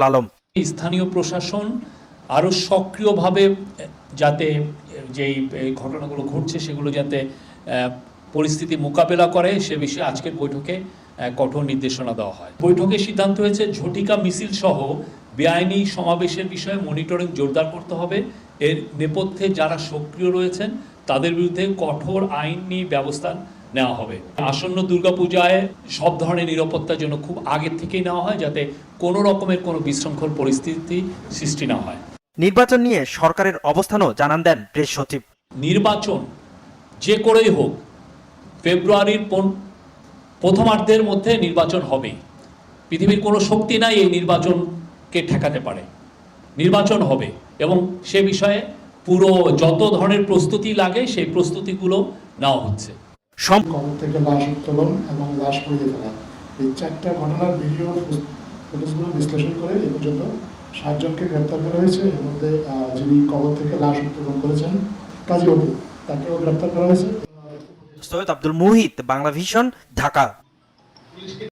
আলম। স্থানীয় প্রশাসন আরো সক্রিয়ভাবে যাতে যেই ঘটনাগুলো ঘটছে সেগুলো যাতে পরিস্থিতি মোকাবেলা করে সে বিষয়ে আজকের বৈঠকে কঠোর নির্দেশনা দেওয়া হয়। বৈঠকে সিদ্ধান্ত হয়েছে ঝটিকা মিছিল সহ বেআইনি সমাবেশের বিষয়ে মনিটরিং জোরদার করতে হবে। এর নেপথ্যে যারা সক্রিয় রয়েছেন তাদের বিরুদ্ধে কঠোর আইনি ব্যবস্থা নেওয়া হবে। আসন্ন দুর্গাপূজায় সব ধরনের নিরাপত্তার জন্য খুব আগের থেকেই নেওয়া হয়, যাতে কোনো রকমের কোনো বিশৃঙ্খল পরিস্থিতি সৃষ্টি না হয়। নির্বাচন নিয়ে সরকারের অবস্থানও জানান দেন প্রেস সচিব। নির্বাচন যে করেই হোক ফেব্রুয়ারির প্রথমার্ধের মধ্যে নির্বাচন হবে। পৃথিবীর কোনো শক্তি নাই এই নির্বাচনকে ঠেকাতে পারে। নির্বাচন হবে এবং সে বিষয়ে পুরো যত ধরনের প্রস্তুতি লাগে সেই প্রস্তুতিগুলো নেওয়া হচ্ছে। কবর থেকে লাশ উত্তোলন এবং লাশ পুড়িয়ে ফেলা, এই চারটা ঘটনার ভিডিও ফুটেজগুলো বিশ্লেষণ করে এই পর্যন্ত 7 জনকে গ্রেপ্তার করা হয়েছে। এর মধ্যে যিনি কবর থেকে লাশ উত্তোলন করেছেন কাজী অপু, তাকেও গ্রেপ্তার করা হয়েছে। সৈয়দ আব্দুল মুহিত, বাংলা ভিশন, ঢাকা।